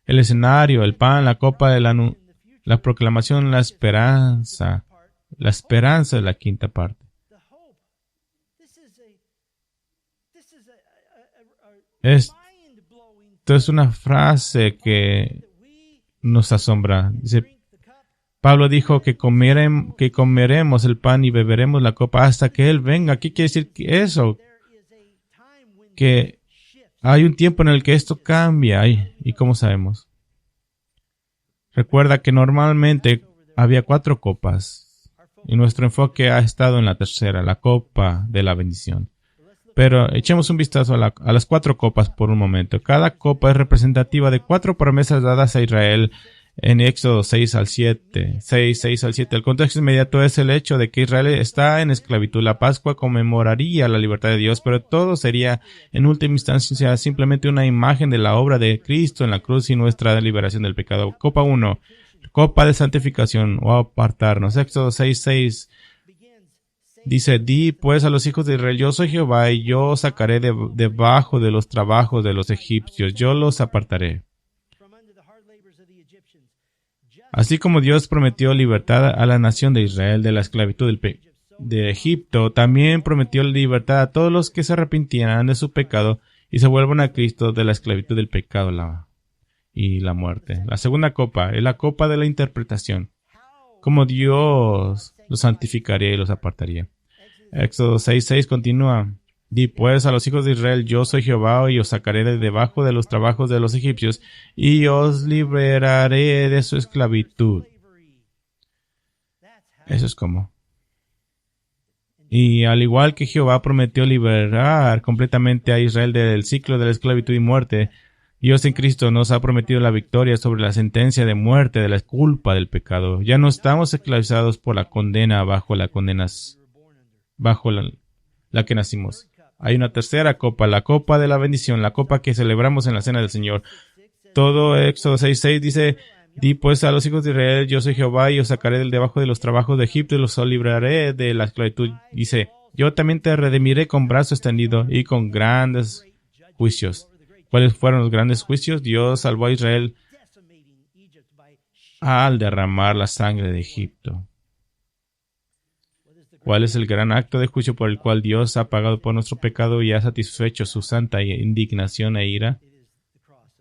El escenario, el pan, la copa de la proclamación, la esperanza es la quinta parte. Esto es una frase que nos asombra. Dice, Pablo dijo que comeremos el pan y beberemos la copa hasta que Él venga. ¿Qué quiere decir eso? Que hay un tiempo en el que esto cambia. ¿Y cómo sabemos? Recuerda que normalmente había 4 copas y nuestro enfoque ha estado en la tercera, la copa de la bendición. Pero echemos un vistazo a las 4 copas por un momento. Cada copa es representativa de 4 promesas dadas a Israel en Éxodo 6 al 7. El contexto inmediato es el hecho de que Israel está en esclavitud. La Pascua conmemoraría la libertad de Dios, pero todo sería en última instancia simplemente una imagen de la obra de Cristo en la cruz y nuestra liberación del pecado. Copa 1. Copa de santificación o apartarnos. Éxodo 6:6. Dice, di pues a los hijos de Israel, yo soy Jehová y yo os sacaré debajo de los trabajos de los egipcios, yo los apartaré. Así como Dios prometió libertad a la nación de Israel de la esclavitud de Egipto, también prometió libertad a todos los que se arrepintieran de su pecado y se vuelvan a Cristo de la esclavitud del pecado y la muerte. La segunda copa es la copa de la interpretación. Como Dios los santificaría y los apartaría. Éxodo 6:6 continúa. Di pues a los hijos de Israel, yo soy Jehová y os sacaré de debajo de los trabajos de los egipcios y os liberaré de su esclavitud. Eso es como. Y al igual que Jehová prometió liberar completamente a Israel del ciclo de la esclavitud y muerte, Dios en Cristo nos ha prometido la victoria sobre la sentencia de muerte de la culpa del pecado. Ya no estamos esclavizados por la condena bajo la que nacimos. Hay una tercera copa, la copa de la bendición, la copa que celebramos en la Cena del Señor. Todo Éxodo 6:6 dice, di pues a los hijos de Israel, yo soy Jehová y os sacaré del debajo de los trabajos de Egipto y los libraré de la esclavitud. Dice, yo también te redimiré con brazo extendido y con grandes juicios. ¿Cuáles fueron los grandes juicios? Dios salvó a Israel al derramar la sangre de Egipto. ¿Cuál es el gran acto de juicio por el cual Dios ha pagado por nuestro pecado y ha satisfecho su santa indignación e ira?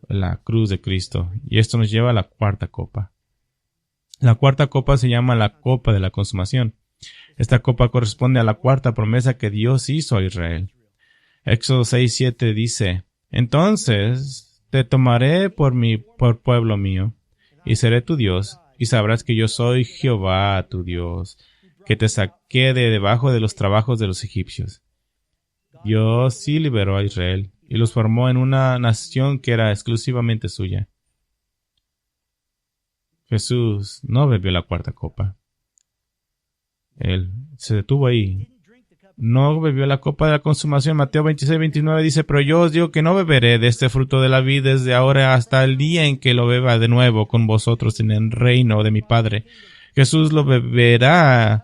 La cruz de Cristo. Y esto nos lleva a la cuarta copa. La cuarta copa se llama la copa de la consumación. Esta copa corresponde a la cuarta promesa que Dios hizo a Israel. Éxodo 6:7 dice, entonces te tomaré por pueblo mío, y seré tu Dios, y sabrás que yo soy Jehová tu Dios, que te saqué de debajo de los trabajos de los egipcios. Dios sí liberó a Israel y los formó en una nación que era exclusivamente suya. Jesús no bebió la cuarta copa. Él se detuvo ahí. No bebió la copa de la consumación. Mateo 26:29 dice, pero yo os digo que no beberé de este fruto de la vid desde ahora hasta el día en que lo beba de nuevo con vosotros en el reino de mi Padre. Jesús lo beberá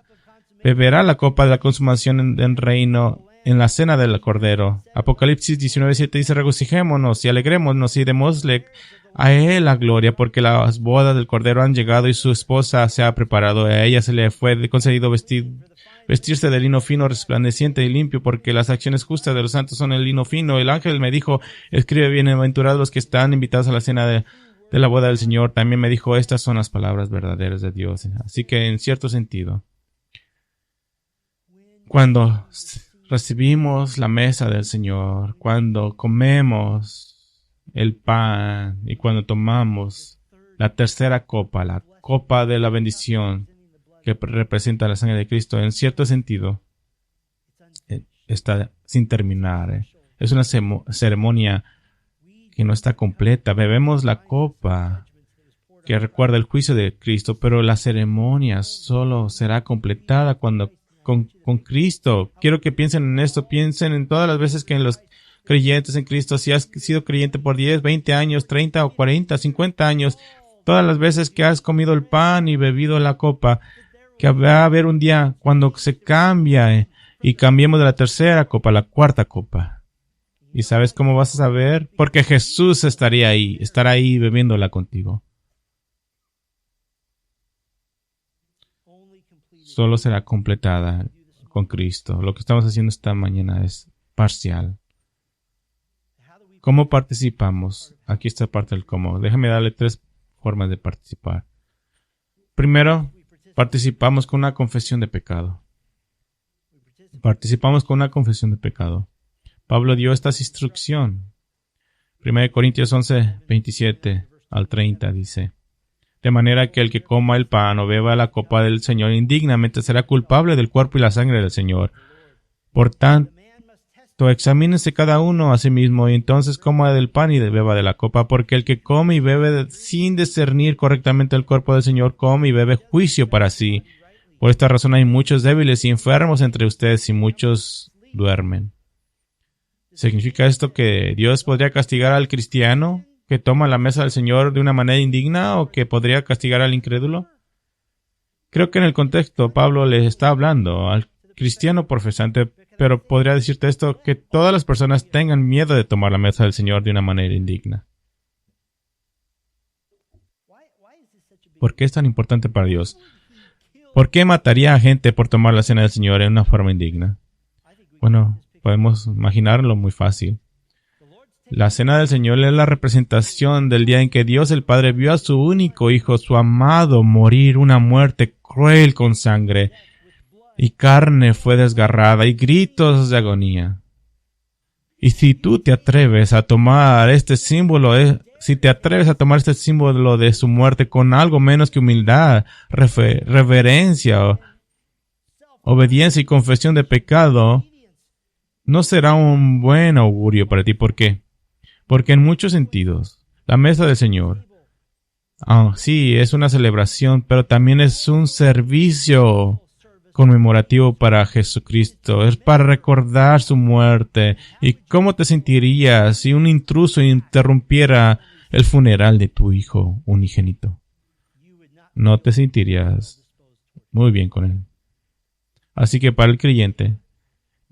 la copa de la consumación en reino en la cena del Cordero. Apocalipsis 19:7 dice, regocijémonos y alegrémonos y démosle a Él la gloria, porque las bodas del Cordero han llegado y su esposa se ha preparado. A ella se le fue concedido vestir vestirse de lino fino, resplandeciente y limpio, porque las acciones justas de los santos son el lino fino. El ángel me dijo, escribe, bienaventurados los que están invitados a la cena de la boda del Señor. También me dijo, estas son las palabras verdaderas de Dios. Así que, en cierto sentido, cuando recibimos la mesa del Señor, cuando comemos el pan y cuando tomamos la tercera copa, la copa de la bendición que representa la sangre de Cristo, en cierto sentido, está sin terminar. Es una ceremonia que no está completa. Bebemos la copa que recuerda el juicio de Cristo, pero la ceremonia solo será completada cuando con Cristo. Quiero que piensen en esto, piensen en todas las veces que en los creyentes en Cristo, si has sido creyente por 10, 20 años, 30 o 40, 50 años, todas las veces que has comido el pan y bebido la copa, que va a haber un día cuando se cambia y cambiemos de la tercera copa a la cuarta copa. ¿Y sabes cómo vas a saber? Porque Jesús estará ahí bebiéndola contigo. Solo será completada con Cristo. Lo que estamos haciendo esta mañana es parcial. ¿Cómo participamos? Aquí está parte del cómo. Déjame darle 3 formas de participar. Primero, participamos con una confesión de pecado. Pablo dio esta instrucción. 1 Corintios 11, 27 al 30 dice: de manera que el que coma el pan o beba la copa del Señor indignamente será culpable del cuerpo y la sangre del Señor. Por tanto, examínese cada uno a sí mismo y entonces coma del pan y beba de la copa, porque el que come y bebe sin discernir correctamente el cuerpo del Señor, come y bebe juicio para sí. Por esta razón hay muchos débiles y enfermos entre ustedes y muchos duermen. ¿Significa esto que Dios podría castigar al cristiano que toma la mesa del Señor de una manera indigna o que podría castigar al incrédulo? Creo que en el contexto Pablo le está hablando al cristiano profesante, pero podría decirte esto, que todas las personas tengan miedo de tomar la mesa del Señor de una manera indigna. ¿Por qué es tan importante para Dios? ¿Por qué mataría a gente por tomar la cena del Señor en una forma indigna? Bueno, podemos imaginarlo muy fácil. La cena del Señor es la representación del día en que Dios el Padre vio a su único Hijo, su amado, morir una muerte cruel con sangre, y carne fue desgarrada, y gritos de agonía. Y si tú te atreves a tomar este símbolo, de su muerte con algo menos que humildad, reverencia, obediencia y confesión de pecado, no será un buen augurio para ti. ¿Por qué? Porque en muchos sentidos, la mesa del Señor, sí, es una celebración, pero también es un servicio conmemorativo para Jesucristo. Es para recordar su muerte. ¿Y cómo te sentirías si un intruso interrumpiera el funeral de tu hijo unigénito? No te sentirías muy bien con él. Así que para el creyente,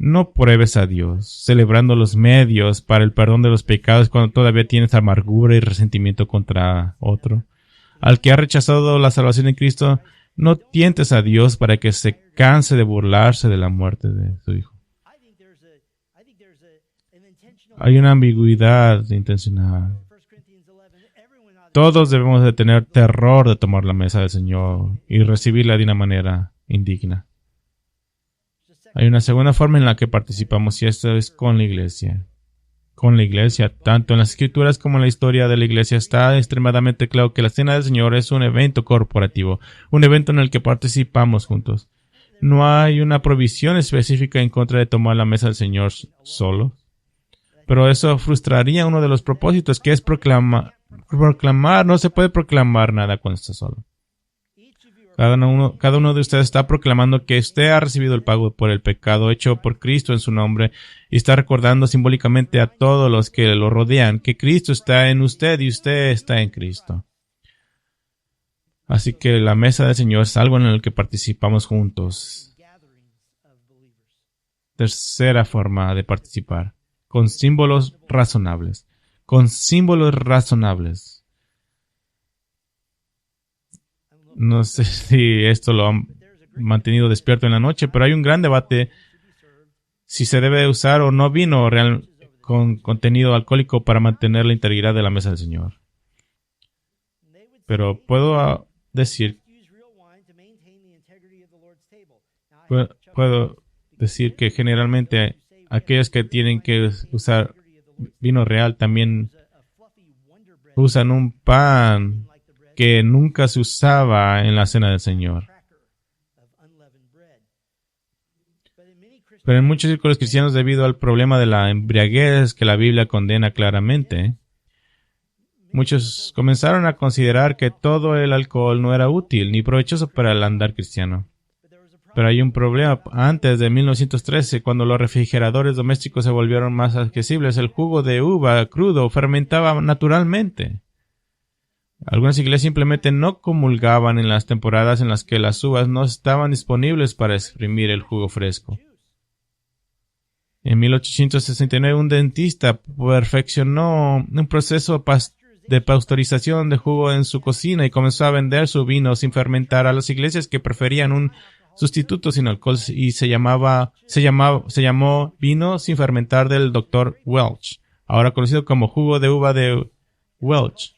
no pruebes a Dios celebrando los medios para el perdón de los pecados cuando todavía tienes amargura y resentimiento contra otro. Al que ha rechazado la salvación en Cristo, no tientes a Dios para que se canse de burlarse de la muerte de su hijo. Hay una ambigüedad intencional. Todos debemos de tener terror de tomar la mesa del Señor y recibirla de una manera indigna. Hay una segunda forma en la que participamos y esto es con la iglesia. Con la iglesia, tanto en las escrituras como en la historia de la iglesia, está extremadamente claro que la cena del Señor es un evento corporativo, un evento en el que participamos juntos. No hay una provisión específica en contra de tomar la mesa del Señor solo, pero eso frustraría uno de los propósitos, que es proclamar. No se puede proclamar nada cuando está solo. Cada uno de ustedes está proclamando que usted ha recibido el pago por el pecado hecho por Cristo en su nombre y está recordando simbólicamente a todos los que lo rodean que Cristo está en usted y usted está en Cristo. Así que la mesa del Señor es algo en el que participamos juntos. Tercera forma de participar, con símbolos razonables. Con símbolos razonables. No sé si esto lo han mantenido despierto en la noche, pero hay un gran debate si se debe usar o no vino real con contenido alcohólico para mantener la integridad de la mesa del Señor. Pero puedo decir que generalmente aquellos que tienen que usar vino real también usan un pan que nunca se usaba en la cena del Señor. Pero en muchos círculos cristianos, debido al problema de la embriaguez que la Biblia condena claramente, muchos comenzaron a considerar que todo el alcohol no era útil ni provechoso para el andar cristiano. Pero hay un problema. Antes de 1913, cuando los refrigeradores domésticos se volvieron más accesibles, el jugo de uva crudo fermentaba naturalmente. Algunas iglesias simplemente no comulgaban en las temporadas en las que las uvas no estaban disponibles para exprimir el jugo fresco. En 1869, un dentista perfeccionó un proceso de pasteurización de jugo en su cocina y comenzó a vender su vino sin fermentar a las iglesias que preferían un sustituto sin alcohol, y se llamó vino sin fermentar del Dr. Welch, ahora conocido como jugo de uva de Welch.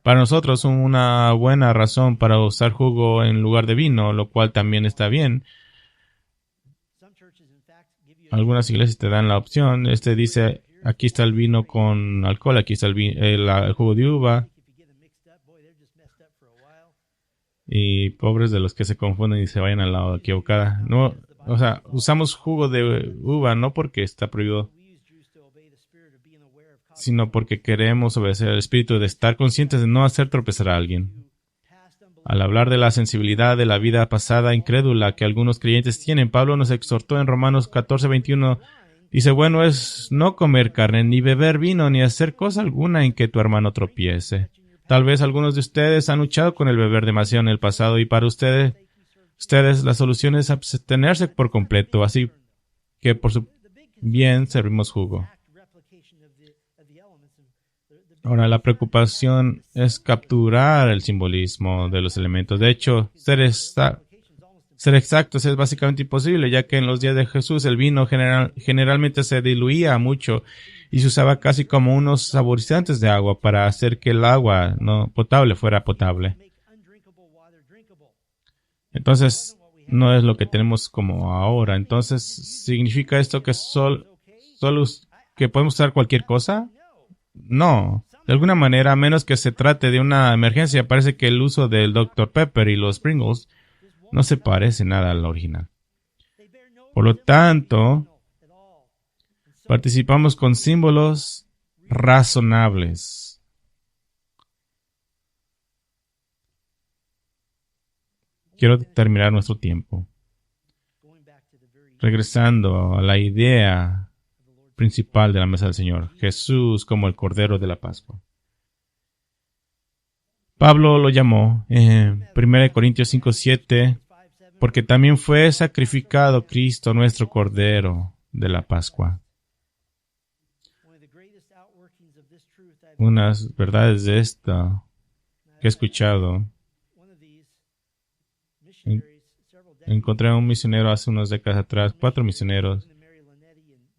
Para nosotros, una buena razón para usar jugo en lugar de vino, lo cual también está bien. Algunas iglesias te dan la opción. Dice, aquí está el vino con alcohol, aquí está el jugo de uva. Y pobres de los que se confunden y se vayan al lado equivocado. No, usamos jugo de uva no porque está prohibido, sino porque queremos obedecer al espíritu de estar conscientes de no hacer tropezar a alguien. Al hablar de la sensibilidad de la vida pasada incrédula que algunos creyentes tienen, Pablo nos exhortó en Romanos 14:21. Dice, bueno es no comer carne, ni beber vino, ni hacer cosa alguna en que tu hermano tropiece. Tal vez algunos de ustedes han luchado con el beber demasiado en el pasado y para ustedes la solución es abstenerse por completo, así que por su bien servimos jugo. Ahora, la preocupación es capturar el simbolismo de los elementos. De hecho, ser exactos es básicamente imposible, ya que en los días de Jesús el vino generalmente se diluía mucho y se usaba casi como unos saborizantes de agua para hacer que el agua no potable fuera potable. Entonces, no es lo que tenemos como ahora. Entonces, ¿significa esto que solo que podemos usar cualquier cosa? No. De alguna manera, a menos que se trate de una emergencia, parece que el uso del Dr. Pepper y los Pringles no se parece nada al original. Por lo tanto, participamos con símbolos razonables. Quiero terminar nuestro tiempo regresando a la idea principal de la mesa del Señor, Jesús como el Cordero de la Pascua. Pablo lo llamó en 1 Corintios 5:7, porque también fue sacrificado Cristo, nuestro Cordero de la Pascua. Unas verdades de esta que he escuchado. Encontré a un misionero hace unas décadas atrás, 4 misioneros,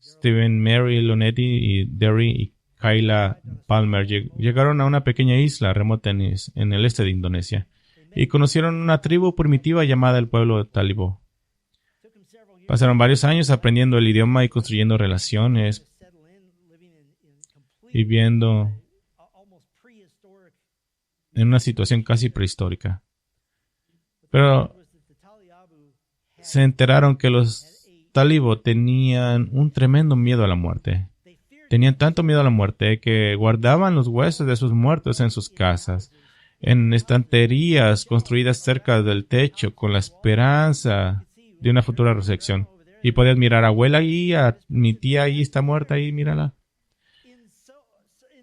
Stephen, Mary Lonetti y Derry y Kayla Palmer, llegaron a una pequeña isla remota en el este de Indonesia y conocieron una tribu primitiva llamada el pueblo Talibó. Pasaron varios años aprendiendo el idioma y construyendo relaciones, viviendo en una situación casi prehistórica. Pero se enteraron que los Talibó tenían un tremendo miedo a la muerte. Tenían tanto miedo a la muerte que guardaban los huesos de sus muertos en sus casas, en estanterías construidas cerca del techo, con la esperanza de una futura resurrección. Y podías mirar a abuela ahí, a mi tía ahí está muerta ahí, mírala.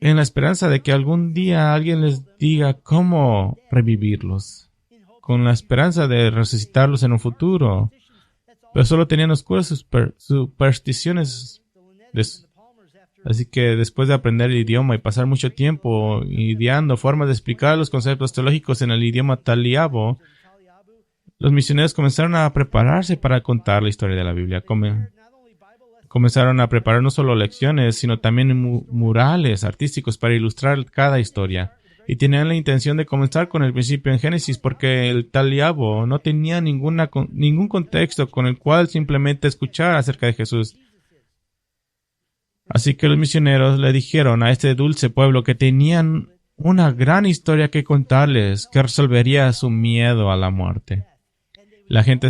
En la esperanza de que algún día alguien les diga cómo revivirlos, con la esperanza de resucitarlos en un futuro. Pero solo tenían oscuras supersticiones. Así que después de aprender el idioma y pasar mucho tiempo ideando formas de explicar los conceptos teológicos en el idioma taliabo, los misioneros comenzaron a prepararse para contar la historia de la Biblia. Comenzaron a preparar no solo lecciones, sino también murales artísticos para ilustrar cada historia. Y tenían la intención de comenzar con el principio en Génesis, porque el Taliabo no tenía ningún contexto con el cual simplemente escuchar acerca de Jesús. Así que los misioneros le dijeron a este dulce pueblo que tenían una gran historia que contarles, que resolvería su miedo a la muerte. La gente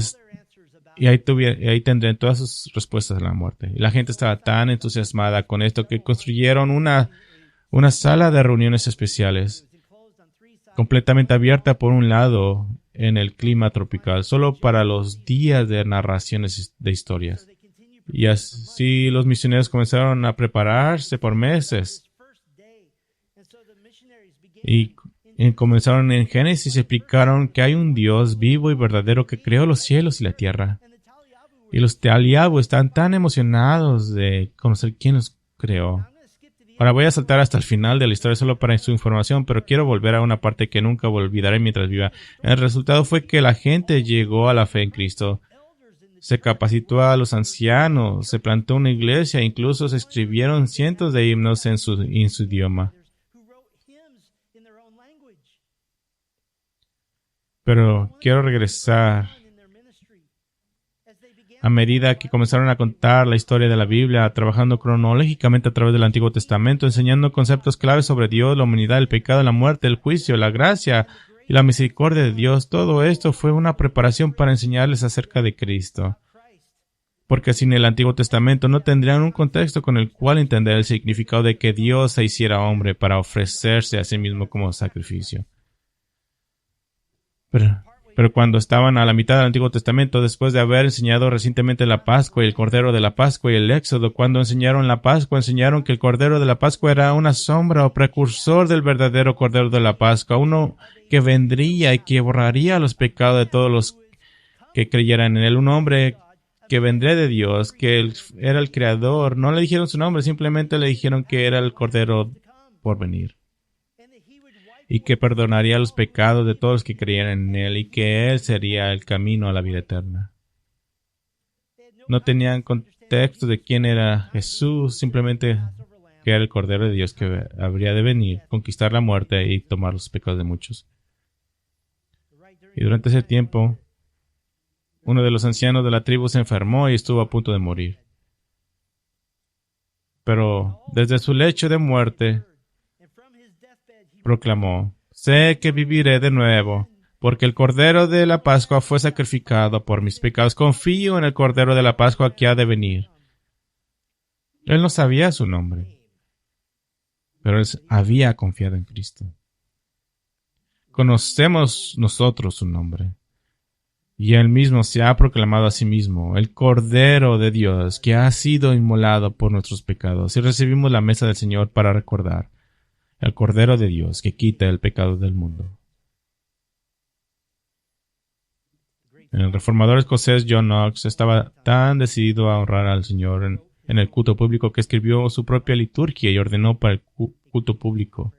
y ahí tendrían todas sus respuestas a la muerte. Y la gente estaba tan entusiasmada con esto que construyeron una sala de reuniones especiales, completamente abierta por un lado en el clima tropical, solo para los días de narraciones de historias. Y así los misioneros comenzaron a prepararse por meses. Y comenzaron en Génesis y explicaron que hay un Dios vivo y verdadero que creó los cielos y la tierra. Y los Taliabo están tan emocionados de conocer quién los creó. Ahora voy a saltar hasta el final de la historia solo para su información, pero quiero volver a una parte que nunca olvidaré mientras viva. El resultado fue que la gente llegó a la fe en Cristo. Se capacitó a los ancianos, se plantó una iglesia, incluso se escribieron cientos de himnos en su idioma. Pero quiero regresar. A medida que comenzaron a contar la historia de la Biblia, trabajando cronológicamente a través del Antiguo Testamento, enseñando conceptos claves sobre Dios, la humanidad, el pecado, la muerte, el juicio, la gracia y la misericordia de Dios, todo esto fue una preparación para enseñarles acerca de Cristo. Porque sin el Antiguo Testamento no tendrían un contexto con el cual entender el significado de que Dios se hiciera hombre para ofrecerse a sí mismo como sacrificio. Pero cuando estaban a la mitad del Antiguo Testamento, después de haber enseñado recientemente la Pascua y el Cordero de la Pascua y el Éxodo, cuando enseñaron la Pascua, enseñaron que el Cordero de la Pascua era una sombra o precursor del verdadero Cordero de la Pascua, uno que vendría y que borraría los pecados de todos los que creyeran en él, un hombre que vendría de Dios, que él era el Creador. No le dijeron su nombre, simplemente le dijeron que era el Cordero por venir. Y que perdonaría los pecados de todos los que creyeran en él, y que él sería el camino a la vida eterna. No tenían contexto de quién era Jesús, simplemente que era el Cordero de Dios que habría de venir, conquistar la muerte y tomar los pecados de muchos. Y durante ese tiempo, uno de los ancianos de la tribu se enfermó y estuvo a punto de morir. Pero desde su lecho de muerte, proclamó: sé que viviré de nuevo, porque el Cordero de la Pascua fue sacrificado por mis pecados. Confío en el Cordero de la Pascua que ha de venir. Él no sabía su nombre, pero él había confiado en Cristo. Conocemos nosotros su nombre, y él mismo se ha proclamado a sí mismo, el Cordero de Dios que ha sido inmolado por nuestros pecados, y recibimos la mesa del Señor para recordar el Cordero de Dios que quita el pecado del mundo. El reformador escocés John Knox estaba tan decidido a honrar al Señor en el culto público que escribió su propia liturgia y ordenó para el culto público.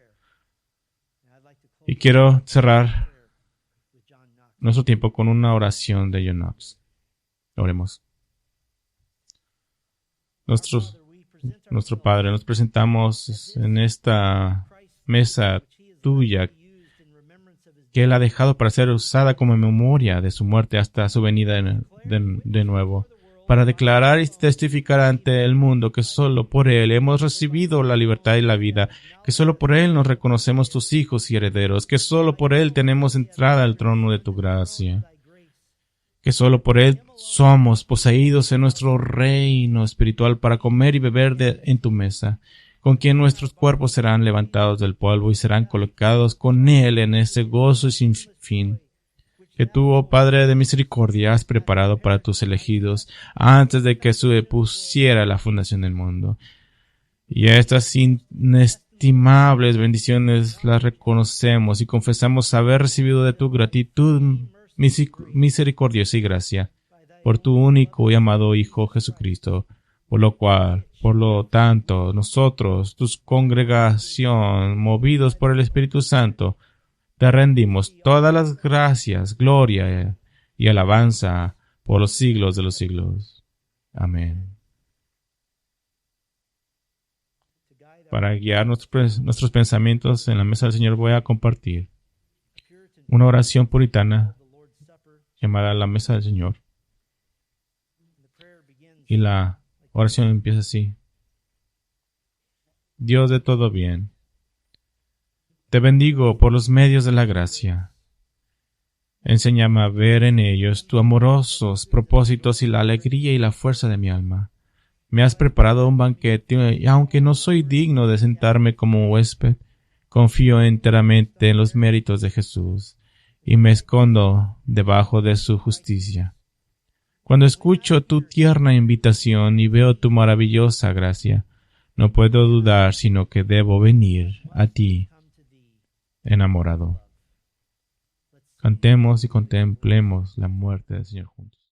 Y quiero cerrar nuestro tiempo con una oración de John Knox. Oremos. Nuestro Padre, nos presentamos en esta mesa tuya que Él ha dejado para ser usada como memoria de su muerte hasta su venida de nuevo, para declarar y testificar ante el mundo que solo por Él hemos recibido la libertad y la vida, que solo por Él nos reconocemos tus hijos y herederos, que solo por Él tenemos entrada al trono de tu gracia, que solo por Él somos poseídos en nuestro reino espiritual para comer y beber en tu mesa, con quien nuestros cuerpos serán levantados del polvo y serán colocados con Él en ese gozo sin fin, que tú, oh Padre de misericordia, has preparado para tus elegidos antes de que se pusiera la fundación del mundo. Y estas inestimables bendiciones las reconocemos y confesamos haber recibido de tu gratitud misericordiosa y gracia, por tu único y amado Hijo Jesucristo, por lo tanto, nosotros, tu congregación, movidos por el Espíritu Santo, te rendimos todas las gracias, gloria y alabanza por los siglos de los siglos. Amén. Para guiar nuestros pensamientos en la mesa del Señor, voy a compartir una oración puritana llamada la mesa del Señor. Y la oración empieza así. Dios de todo bien, te bendigo por los medios de la gracia. Enséñame a ver en ellos tus amorosos propósitos y la alegría y la fuerza de mi alma. Me has preparado un banquete y aunque no soy digno de sentarme como huésped, confío enteramente en los méritos de Jesús y me escondo debajo de su justicia. Cuando escucho tu tierna invitación y veo tu maravillosa gracia, no puedo dudar sino que debo venir a ti, enamorado. Cantemos y contemplemos la muerte del Señor juntos.